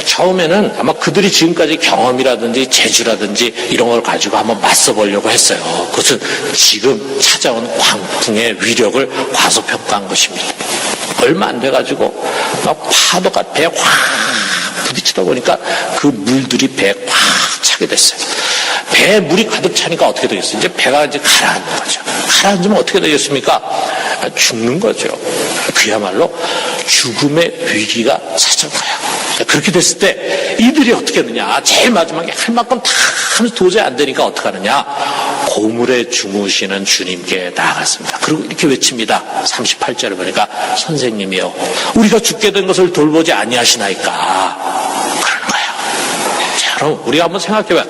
처음에는 아마 그들이 지금까지 경험이라든지 재주라든지 이런 걸 가지고 한번 맞서보려고 했어요. 그것은 지금 찾아온 광풍의 위력을 과소평가한 것입니다. 얼마 안 돼가지고 막 파도가 배에 확 부딪히다 보니까 그 물들이 배에 확 차게 됐어요. 배에 물이 가득 차니까 어떻게 되겠어요? 이제 배가 이제 가라앉는 거죠. 가라앉으면 어떻게 되겠습니까? 죽는 거죠. 그야말로 죽음의 위기가 찾아가요. 그렇게 됐을 때 이들이 어떻게 하느냐? 제일 마지막에 할 만큼 다 하면서 도저히 안 되니까 어떻게 하느냐? 고물에 주무시는 주님께 나아갔습니다. 그리고 이렇게 외칩니다. 38절을 보니까 선생님이요, 우리가 죽게 된 것을 돌보지 아니하시나이까. 그런 거예요. 자, 여러분 우리가 한번 생각해봐요.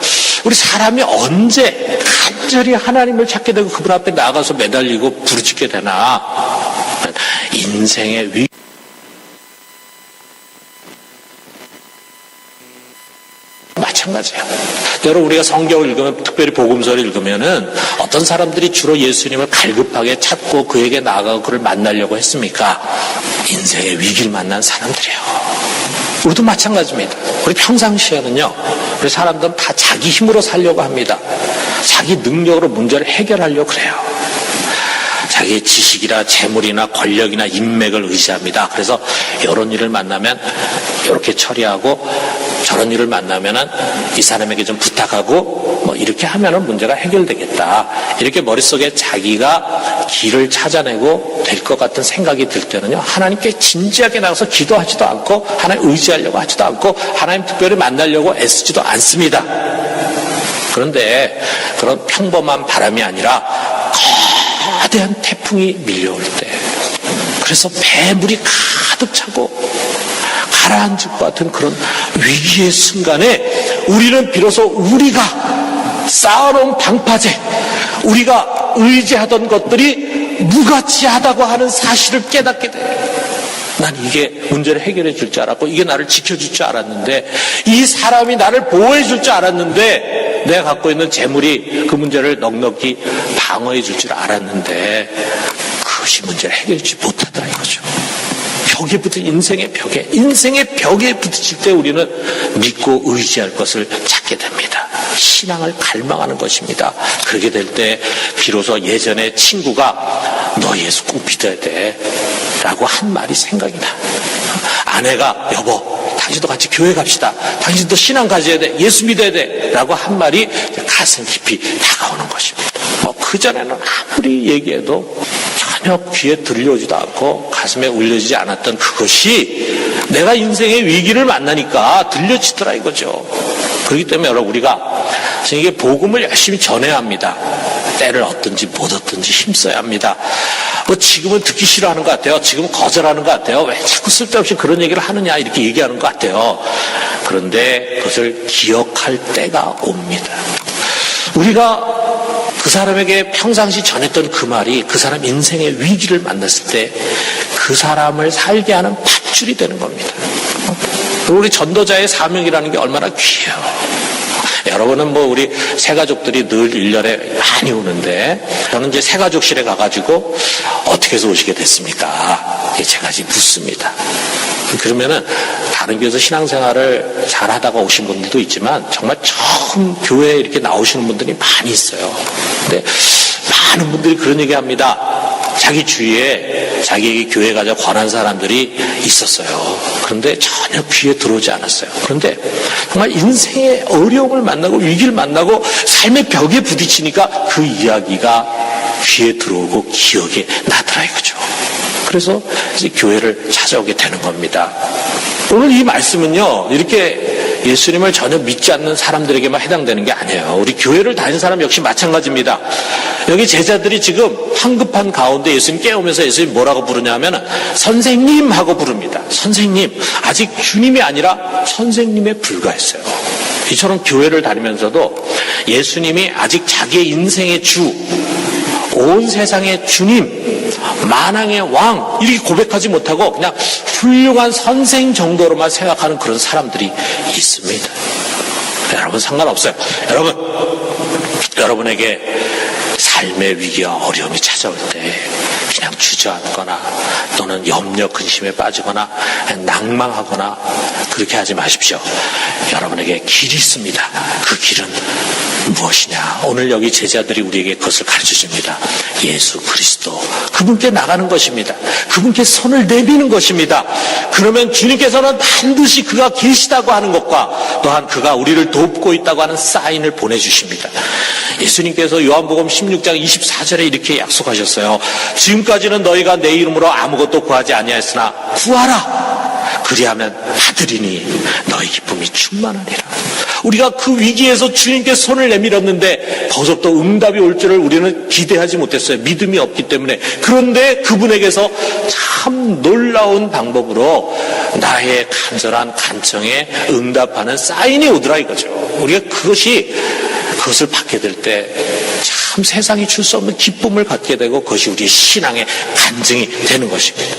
우리 사람이 언제 간절히 하나님을 찾게 되고 그분 앞에 나가서 매달리고 부르짖게 되나? 인생의 위 마찬가지예요. 여러분 우리가 성경을 읽으면, 특별히 복음서를 읽으면은 어떤 사람들이 주로 예수님을 갈급하게 찾고 그에게 나아가고 그를 만나려고 했습니까? 인생의 위기를 만난 사람들이에요. 우리도 마찬가지입니다. 우리 평상시에는요, 우리 사람들은 다 자기 힘으로 살려고 합니다. 자기 능력으로 문제를 해결하려고 그래요. 자기의 지식이나 재물이나 권력이나 인맥을 의지합니다. 그래서 이런 일을 만나면 이렇게 처리하고, 저런 일을 만나면은 이 사람에게 좀 부탁하고 뭐 이렇게 하면은 문제가 해결되겠다. 이렇게 머릿속에 자기가 길을 찾아내고 될 것 같은 생각이 들 때는요, 하나님께 진지하게 나가서 기도하지도 않고 하나님 의지하려고 하지도 않고 하나님 특별히 만나려고 애쓰지도 않습니다. 그런데 그런 평범한 바람이 아니라 거대한 태풍이 밀려올 때, 그래서 배물이 가득 차고 가라앉을 것 같은 그런 위기의 순간에 우리는 비로소 우리가 쌓아놓은 방파제, 우리가 의지하던 것들이 무가치하다고 하는 사실을 깨닫게 돼요. 난 이게 문제를 해결해 줄 줄 알았고 이게 나를 지켜줄 줄 알았는데, 이 사람이 나를 보호해 줄 줄 알았는데, 내가 갖고 있는 재물이 그 문제를 넉넉히 방어해 줄 줄 알았는데 그것이 문제를 해결해 주지 못하더라 이거죠. 벽에 부딪힌 인생의 벽에 부딪힐 때 우리는 믿고 의지할 것을 찾게 됩니다. 신앙을 갈망하는 것입니다. 그렇게 될 때 비로소 예전에 친구가 너 예수 꼭 믿어야 돼 라고 한 말이 생각이 나. 아내가 여보 당신도 같이 교회 갑시다, 당신도 신앙 가져야 돼, 예수 믿어야 돼 라고 한 말이 가슴 깊이 다가오는 것입니다. 그전에는 아무리 얘기해도 전혀 귀에 들려오지도 않고 가슴에 울려지지 않았던 그것이 내가 인생의 위기를 만나니까 들려지더라 이거죠. 그렇기 때문에 여러분 우리가 이게 복음을 열심히 전해야 합니다. 때를 얻든지 못 얻든지 힘써야 합니다. 지금은 듣기 싫어하는 것 같아요. 지금 거절하는 것 같아요. 왜 자꾸 쓸데없이 그런 얘기를 하느냐 이렇게 얘기하는 것 같아요. 그런데 그것을 기억할 때가 옵니다. 우리가 그 사람에게 평상시 전했던 그 말이 그 사람 인생의 위기를 만났을 때 그 사람을 살게 하는 밧줄이 되는 겁니다. 우리 전도자의 사명이라는 게 얼마나 귀해요. 여러분은 우리 새가족들이 늘 1년에 많이 오는데, 저는 이제 새가족실에 가가지고 어떻게 해서 오시게 됐습니까? 제가 이제 묻습니다. 그러면은 다른 교회에서 신앙생활을 잘 하다가 오신 분들도 있지만 정말 처음 교회에 이렇게 나오시는 분들이 많이 있어요. 근데 많은 분들이 그런 얘기 합니다. 자기 주위에 자기에게 교회 가자 권한 사람들이 있었어요. 그런데 전혀 귀에 들어오지 않았어요. 그런데 정말 인생의 어려움을 만나고 위기를 만나고 삶의 벽에 부딪히니까 그 이야기가 귀에 들어오고 기억에 나더라 이거죠. 그래서 이제 교회를 찾아오게 되는 겁니다. 오늘 이 말씀은요, 이렇게 예수님을 전혀 믿지 않는 사람들에게만 해당되는 게 아니에요. 우리 교회를 다니는 사람 역시 마찬가지입니다. 여기 제자들이 지금 황급한 가운데 예수님 깨우면서 예수님 뭐라고 부르냐면 선생님 하고 부릅니다. 선생님, 아직 주님이 아니라 선생님에 불과했어요. 이처럼 교회를 다니면서도 예수님이 아직 자기의 인생의 주, 온 세상의 주님, 만왕의 왕 이렇게 고백하지 못하고 그냥 훌륭한 선생 정도로만 생각하는 그런 사람들이 있습니다. 여러분 상관없어요. 여러분에게 삶의 위기와 어려움이 찾아올 때 그냥 주저앉거나 또는 염려 근심에 빠지거나 낭망하거나 그렇게 하지 마십시오. 여러분에게 길이 있습니다. 그 길은 무엇이냐? 오늘 여기 제자들이 우리에게 그것을 가르쳐 줍니다. 예수 그리스도, 그분께 나가는 것입니다. 그분께 손을 내미는 것입니다. 그러면 주님께서는 반드시 그가 계시다고 하는 것과 또한 그가 우리를 돕고 있다고 하는 사인을 보내주십니다. 예수님께서 요한복음 16장 24절에 이렇게 약속하셨어요. 지금까지는 너희가 내 이름으로 아무것도 구하지 아니하였으나 구하라. 그리하면 받으리니 너희 기쁨이 충만하리라. 우리가 그 위기에서 주님께 손을 내밀었는데 벌써부터 응답이 올 줄을 우리는 기대하지 못했어요. 믿음이 없기 때문에. 그런데 그분에게서 참 놀라운 방법으로 나의 간절한 간청에 응답하는 사인이 오더라 이거죠. 우리가 그것을 받게 될 때 참 세상이 줄 수 없는 기쁨을 갖게 되고 그것이 우리의 신앙의 간증이 되는 것입니다.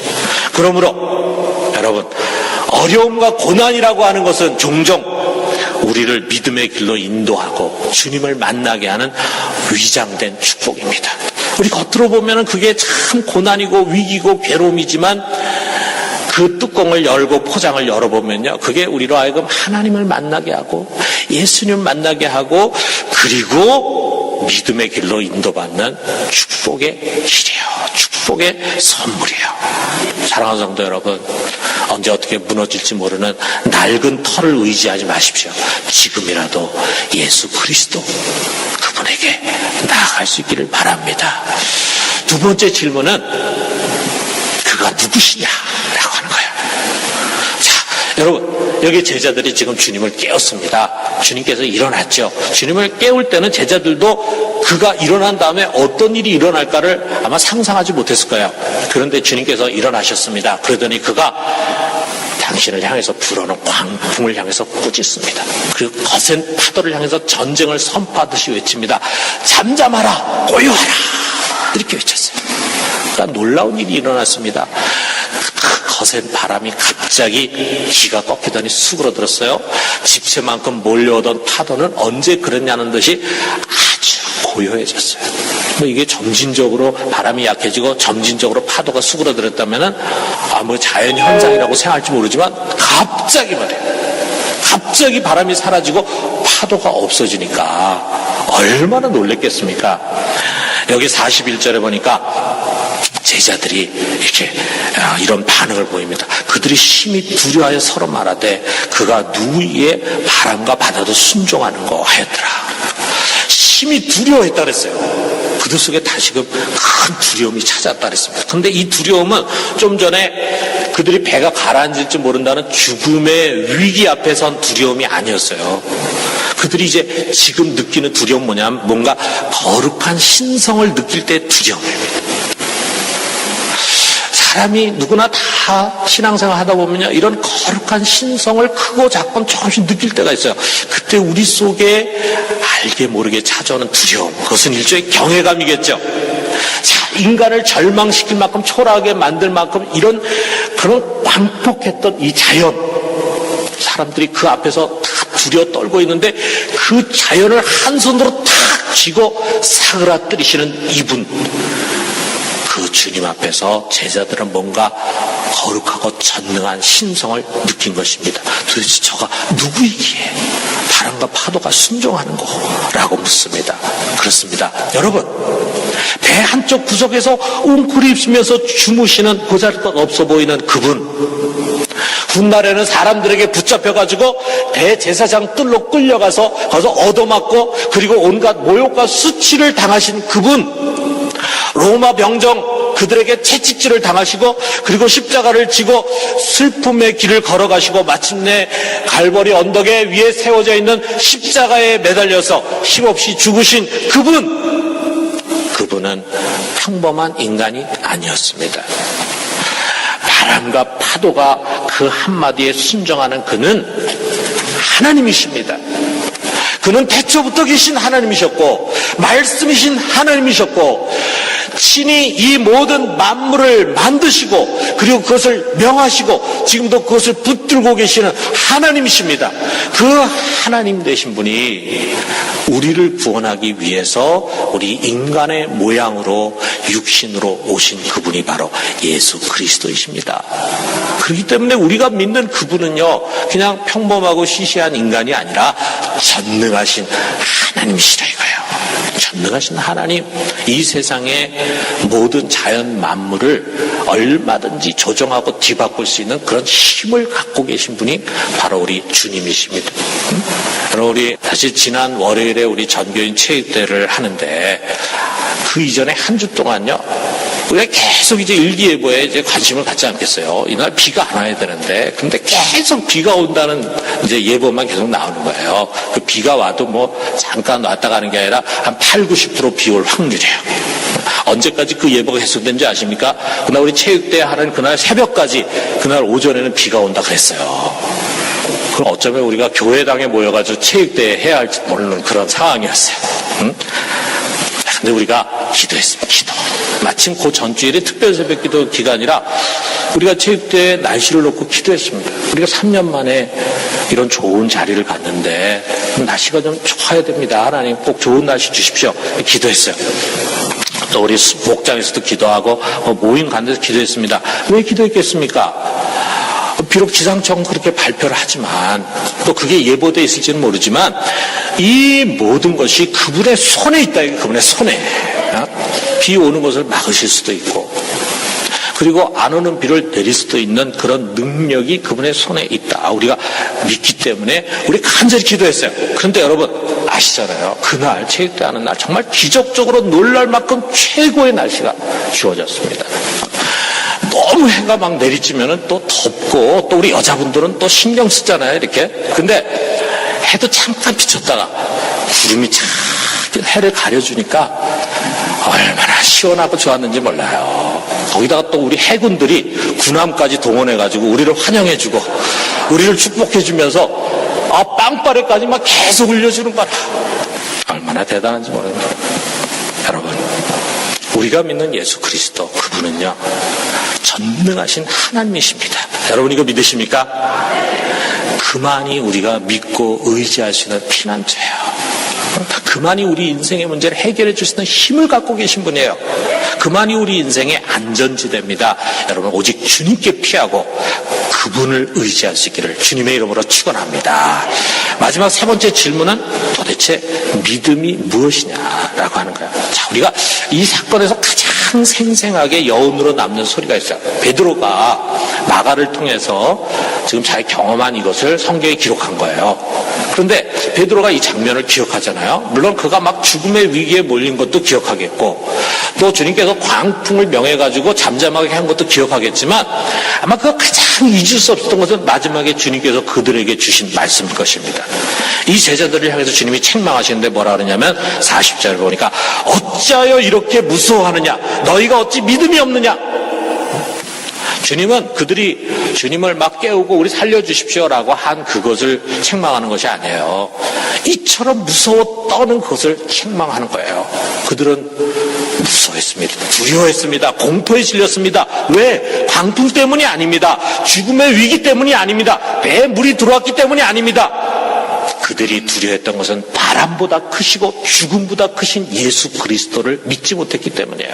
그러므로 여러분, 어려움과 고난이라고 하는 것은 종종 우리를 믿음의 길로 인도하고 주님을 만나게 하는 위장된 축복입니다. 우리 겉으로 보면 그게 참 고난이고 위기고 괴로움이지만 그 뚜껑을 열고 포장을 열어보면요, 그게 우리로 하여금 하나님을 만나게 하고 예수님을 만나게 하고 그리고 믿음의 길로 인도받는 축복의 길이에요. 축복의 선물이에요. 사랑하는 성도 여러분, 언제 어떻게 무너질지 모르는 낡은 터를 의지하지 마십시오. 지금이라도 예수 그리스도 그분에게 나아갈 수 있기를 바랍니다. 두 번째 질문은 그가 누구시냐라고 하는 거예요. 자, 여러분, 여기 제자들이 지금 주님을 깨웠습니다. 주님께서 일어났죠. 주님을 깨울 때는 제자들도 그가 일어난 다음에 어떤 일이 일어날까를 아마 상상하지 못했을 거예요. 그런데 주님께서 일어나셨습니다. 그러더니 그가 당신을 향해서 불어는 광풍을 향해서 꾸짖습니다. 그리고 거센 파도를 향해서 전쟁을 선포하듯이 외칩니다. 잠잠하라, 고요하라, 이렇게 외쳤어요. 그러니까 놀라운 일이 일어났습니다. 거센 바람이 갑자기 기가 꺾이더니 수그러들었어요. 집채만큼 몰려오던 파도는 언제 그랬냐는 듯이 아주 고요해졌어요. 이게 점진적으로 바람이 약해지고 점진적으로 파도가 수그러들었다면은 자연 현상이라고 생각할지 모르지만 갑자기 말이에요. 갑자기 바람이 사라지고 파도가 없어지니까 얼마나 놀랬겠습니까? 여기 41절에 보니까 제자들이 이렇게 이런 반응을 보입니다. 그들이 심히 두려워하여 서로 말하되 그가 누구의 바람과 바다도 순종하는 거 하였더라. 심히 두려워했다 그랬어요. 그들 속에 다시금 큰 두려움이 찾았다 그랬습니다. 그런데 이 두려움은 좀 전에 그들이 배가 가라앉을지 모른다는 죽음의 위기 앞에 선 두려움이 아니었어요. 그들이 이제 지금 느끼는 두려움은 뭐냐면 뭔가 거룩한 신성을 느낄 때 두려움입니다. 사람이 누구나 다 신앙생활 하다 보면요, 이런 거룩한 신성을 크고 작건 조금씩 느낄 때가 있어요. 그때 우리 속에 알게 모르게 찾아오는 두려움, 그것은 일종의 경외감이겠죠. 자, 인간을 절망시킬 만큼 초라하게 만들 만큼 그런 광폭했던 이 자연, 사람들이 그 앞에서 다 두려워 떨고 있는데 그 자연을 한 손으로 탁 쥐고 사그라뜨리시는 이분, 그 주님 앞에서 제자들은 뭔가 거룩하고 전능한 신성을 느낀 것입니다. 도대체 저가 누구이기에 바람과 파도가 순종하는 거라고 묻습니다. 그렇습니다. 여러분, 배 한쪽 구석에서 웅크리 입으면서 주무시는 보잘것 없어 보이는 그분, 훗날에는 사람들에게 붙잡혀가지고 대제사장 뜰로 끌려가서 거기서 얻어맞고 그리고 온갖 모욕과 수치를 당하신 그분, 로마 병정 그들에게 채찍질을 당하시고 그리고 십자가를 지고 슬픔의 길을 걸어가시고 마침내 갈보리 언덕에 위에 세워져 있는 십자가에 매달려서 힘없이 죽으신 그분은 평범한 인간이 아니었습니다. 바람과 파도가 그 한마디에 순종하는 그는 하나님이십니다. 그는 태초부터 계신 하나님이셨고 말씀이신 하나님이셨고 신이 이 모든 만물을 만드시고 그리고 그것을 명하시고 지금도 그것을 붙들고 계시는 하나님이십니다. 그 하나님 되신 분이 우리를 구원하기 위해서 우리 인간의 모양으로 육신으로 오신 그분이 바로 예수 그리스도이십니다. 그렇기 때문에 우리가 믿는 그분은요, 그냥 평범하고 시시한 인간이 아니라 전능하신 하나님이시라 이거예요. 전능하신 하나님, 이 세상의 모든 자연 만물을 얼마든지 조정하고 뒤바꿀 수 있는 그런 힘을 갖고 계신 분이 바로 우리 주님이십니다. 여러분, 우리 사실 지난 월요일에 우리 전교인 체육대회를 하는데 그 이전에 한 주 동안요, 우리가 계속 이제 일기예보에 이제 관심을 갖지 않겠어요. 이날 비가 안 와야 되는데, 근데 계속 비가 온다는 이제 예보만 계속 나오는 거예요. 그 비가 와도 뭐 잠깐 왔다 가는 게 아니라 한 80~90% 비 올 확률이에요. 언제까지 그 예보가 계속된지 아십니까? 그날 우리 체육대회 하는 그날 새벽까지, 그날 오전에는 비가 온다 그랬어요. 그럼 어쩌면 우리가 교회당에 모여가지고 체육대회 해야 할지 모르는 그런 상황이었어요. 응? 근데 우리가 기도했습니다. 기도. 마침 그 전주일에 특별 새벽 기도 기간이라 우리가 체육대회 날씨를 놓고 기도했습니다. 우리가 3년 만에 이런 좋은 자리를 갔는데 날씨가 좀 좋아야 됩니다. 하나님 꼭 좋은 날씨 주십시오. 기도했어요. 또 우리 목장에서도 기도하고 모임 간 데서 기도했습니다. 왜 기도했겠습니까? 비록 기상청은 그렇게 발표를 하지만 또 그게 예보되어 있을지는 모르지만 이 모든 것이 그분의 손에 있다. 그분의 손에. 비 오는 것을 막으실 수도 있고 그리고 안 오는 비를 내릴 수도 있는 그런 능력이 그분의 손에 있다. 우리가 믿기 때문에 우리 간절히 기도했어요. 그런데 여러분 아시잖아요. 그날 체육대회 하는 날 정말 기적적으로 놀랄 만큼 최고의 날씨가 주어졌습니다. 너무 해가 막 내리쬐면은 또 덥고 또 우리 여자분들은 또 신경 쓰잖아요. 이렇게. 근데 해도 잠깐 비쳤다가 구름이 착 해를 가려주니까 얼마나 시원하고 좋았는지 몰라요. 거기다가 또 우리 해군들이 군함까지 동원해가지고 우리를 환영해주고 우리를 축복해주면서 빵빠레까지 막 계속 흘려주는 거라. 얼마나 대단한지 모릅니다. 여러분, 우리가 믿는 예수 그리스도 그분은요 전능하신 하나님이십니다. 여러분 이거 믿으십니까? 그만이 우리가 믿고 의지할 수 있는 피난처예요. 그만이 우리 인생의 문제를 해결해 줄 수 있는 힘을 갖고 계신 분이에요. 그만이 우리 인생의 안전지대입니다. 여러분 오직 주님께 피하고 그분을 의지할 수 있기를 주님의 이름으로 축원합니다. 마지막 세 번째 질문은 도대체 믿음이 무엇이냐라고 하는 거예요. 자, 우리가 이 사건에서 가장 생생하게 여운으로 남는 소리가 있어요. 베드로가 마가를 통해서 지금 자기 경험한 이것을 성경에 기록한 거예요. 그런데 베드로가 이 장면을 기억하잖아요. 물론 그가 막 죽음의 위기에 몰린 것도 기억하겠고 또 주님께서 광풍을 명해가지고 잠잠하게 한 것도 기억하겠지만 아마 그가 가장 잊을 수 없었던 것은 마지막에 주님께서 그들에게 주신 말씀일 것입니다. 이 제자들을 향해서 주님이 책망하시는데 뭐라 그러냐면 40절을 보니까 어찌하여 이렇게 무서워하느냐 너희가 어찌 믿음이 없느냐. 주님은 그들이 주님을 막 깨우고 우리 살려주십시오라고 한 그것을 책망하는 것이 아니에요. 이처럼 무서워 떠는 것을 책망하는 거예요. 그들은 무서워했습니다. 두려워했습니다. 공포에 질렸습니다. 왜? 광풍 때문이 아닙니다. 죽음의 위기 때문이 아닙니다. 배에 물이 들어왔기 때문이 아닙니다. 그들이 두려워했던 것은 바람보다 크시고 죽음보다 크신 예수 그리스도를 믿지 못했기 때문이에요.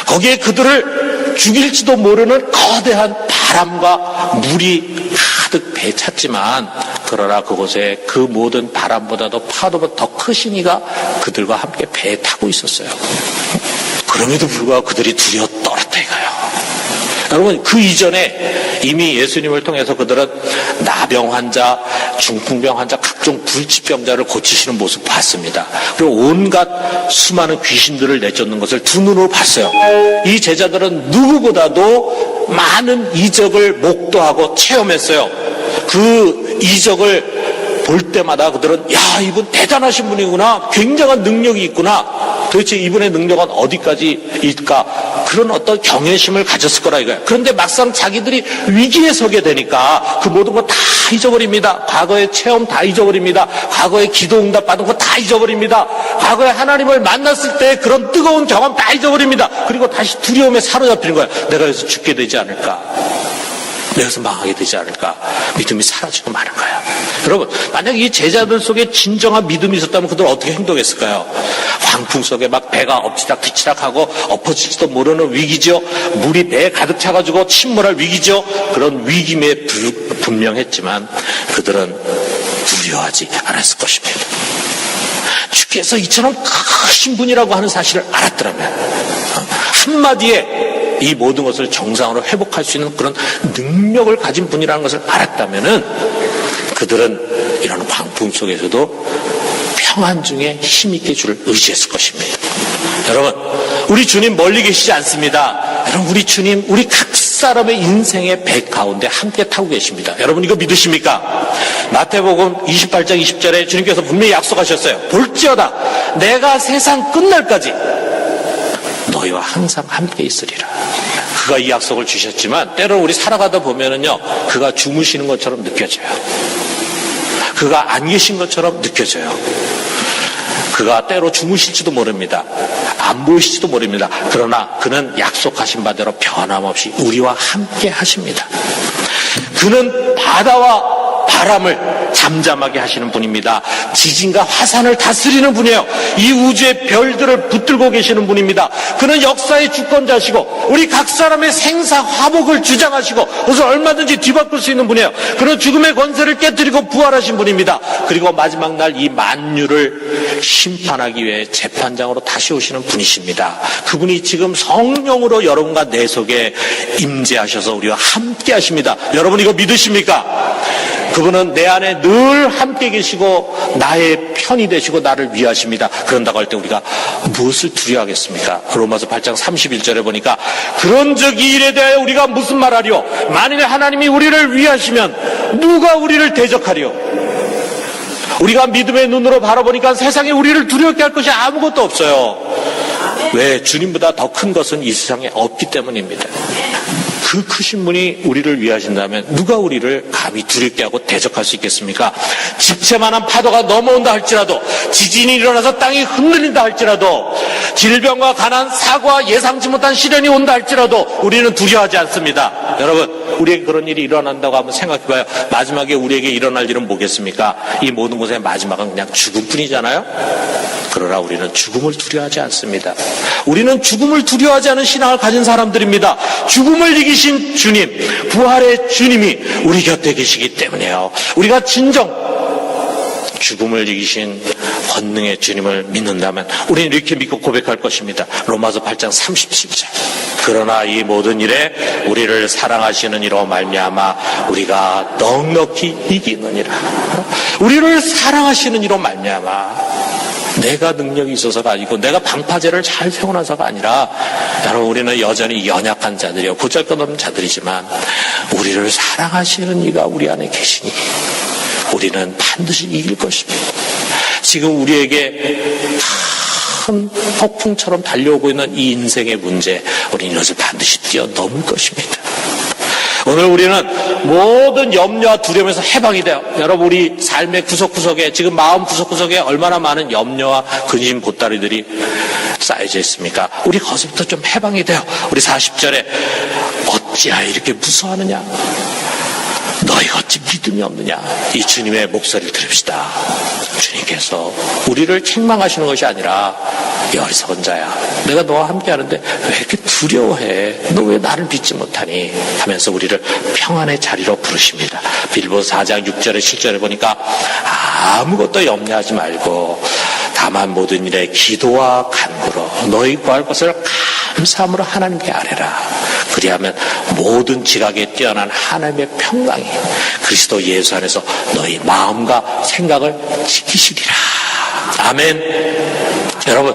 거기에 그들을 죽일지도 모르는 거대한 바람과 물이 가득 배에 찼지만 그러나 그곳에 그 모든 바람보다도 파도보다 더 크신 이가 그들과 함께 배에 타고 있었어요. 그럼에도 불구하고 그들이 두려워 떨었다 이거예요. 여러분 그 이전에 이미 예수님을 통해서 그들은 나병 환자, 중풍병 환자, 각종 불치병자를 고치시는 모습 봤습니다. 그리고 온갖 수많은 귀신들을 내쫓는 것을 두 눈으로 봤어요. 이 제자들은 누구보다도 많은 이적을 목도하고 체험했어요. 그 이적을 볼 때마다 그들은 야 이분 대단하신 분이구나, 굉장한 능력이 있구나, 도대체 이분의 능력은 어디까지일까, 그런 어떤 경외심을 가졌을 거라 이거예요. 그런데 막상 자기들이 위기에 서게 되니까 그 모든 거 다 잊어버립니다. 과거의 체험 다 잊어버립니다. 과거의 기도 응답 받은 거 다 다 잊어버립니다. 과거에 하나님을 만났을 때 그런 뜨거운 경험 다 잊어버립니다. 그리고 다시 두려움에 사로잡히는 거야. 내가 여기서 죽게 되지 않을까, 내가 여기서 망하게 되지 않을까, 믿음이 사라지고 마는 거야. 여러분, 만약 이 제자들 속에 진정한 믿음이 있었다면 그들 어떻게 행동했을까요? 광풍 속에 막 배가 엎치락 뒤치락하고 엎어질지도 모르는 위기죠. 물이 배에 가득 차가지고 침몰할 위기죠. 그런 위기에 분명했지만 그들은 두려워하지 않았을 것입니다. 주께서 이처럼 크신 분이라고 하는 사실을 알았더라면, 한마디에 이 모든 것을 정상으로 회복할 수 있는 그런 능력을 가진 분이라는 것을 알았다면은 그들은 이런 광풍 속에서도 평안 중에 힘있게 주를 의지했을 것입니다. 여러분, 우리 주님 멀리 계시지 않습니다. 여러분, 우리 주님 우리 각 사람의 인생의 배 가운데 함께 타고 계십니다. 여러분, 이거 믿으십니까? 마태복음 28장 20절에 주님께서 분명히 약속하셨어요. 볼지어다 내가 세상 끝날까지 너희와 항상 함께 있으리라. 그가 이 약속을 주셨지만 때로는 우리 살아가다 보면은요, 그가 주무시는 것처럼 느껴져요. 그가 안 계신 것처럼 느껴져요. 그가 때로 주무실지도 모릅니다. 안 보이실지도 모릅니다. 그러나 그는 약속하신 바대로 변함없이 우리와 함께 하십니다. 그는 바다와 바람을 잠잠하게 하시는 분입니다. 지진과 화산을 다스리는 분이에요. 이 우주의 별들을 붙들고 계시는 분입니다. 그는 역사의 주권자시고 우리 각 사람의 생사 화복을 주장하시고 그것을 얼마든지 뒤바꿀 수 있는 분이에요. 그는 죽음의 권세를 깨뜨리고 부활하신 분입니다. 그리고 마지막 날 이 만유를 심판하기 위해 재판장으로 다시 오시는 분이십니다. 그분이 지금 성령으로 여러분과 내 속에 임재하셔서 우리와 함께 하십니다. 여러분, 이거 믿으십니까? 그분은 내 안에 늘 함께 계시고 나의 편이 되시고 나를 위하십니다. 그런다고 할 때 우리가 무엇을 두려워하겠습니까? 로마서 8장 31절에 보니까 그런즉 이 일에 대하여 우리가 무슨 말하리요? 만일에 하나님이 우리를 위하시면 누가 우리를 대적하리요? 우리가 믿음의 눈으로 바라보니까 세상에 우리를 두렵게 할 것이 아무것도 없어요. 왜? 주님보다 더 큰 것은 이 세상에 없기 때문입니다. 그 크신 분이 우리를 위하신다면 누가 우리를 감히 두렵게 하고 대적할 수 있겠습니까? 집채만한 파도가 넘어온다 할지라도, 지진이 일어나서 땅이 흔들린다 할지라도, 질병과 가난, 사고와 예상치 못한 시련이 온다 할지라도 우리는 두려워하지 않습니다. 여러분, 우리에게 그런 일이 일어난다고 한번 생각해봐요. 마지막에 우리에게 일어날 일은 뭐겠습니까? 이 모든 것의 마지막은 그냥 죽음뿐이잖아요. 그러나 우리는 죽음을 두려워하지 않습니다. 우리는 죽음을 두려워하지 않은 신앙을 가진 사람들입니다. 죽음을 이기신 주님, 부활의 주님이 우리 곁에 계시기 때문에요. 우리가 진정 죽음을 이기신 권능의 주님을 믿는다면 우리는 이렇게 믿고 고백할 것입니다. 로마서 8장 37절. 그러나 이 모든 일에 우리를 사랑하시는 이로 말미암아 우리가 넉넉히 이기느니라. 우리를 사랑하시는 이로 말미암아, 내가 능력이 있어서가 아니고 내가 방파제를 잘 세워놔서가 아니라, 여러분, 우리는 여전히 연약한 자들이요, 보잘것없는 자들이지만 우리를 사랑하시는 이가 우리 안에 계시니 우리는 반드시 이길 것입니다. 지금 우리에게 큰 폭풍처럼 달려오고 있는 이 인생의 문제, 우리는 이것을 반드시 뛰어넘을 것입니다. 오늘 우리는 모든 염려와 두려움에서 해방이 돼요. 여러분, 우리 삶의 구석구석에, 지금 마음 구석구석에 얼마나 많은 염려와 근심 보따리들이 쌓여져 있습니까? 우리 거기서부터 좀 해방이 돼요. 우리 40절에 어찌하여 이렇게 무서워하느냐? 너희가 어찌 믿음이 없느냐? 이 주님의 목소리를 들읍시다. 주님께서 우리를 책망하시는 것이 아니라, 이 어리석은 자야, 내가 너와 함께 하는데 왜 이렇게 두려워해? 너 왜 나를 믿지 못하니? 하면서 우리를 평안의 자리로 부르십니다. 빌보서 4장 6절에 7절에 보니까 아무것도 염려하지 말고 다만 모든 일에 기도와 간구로 너희 구할 것을 감사함으로 하나님께 아뢰라. 그리하면 모든 지각에 뛰어난 하나님의 평강이 그리스도 예수 안에서 너희 마음과 생각을 지키시리라. 아멘. 여러분,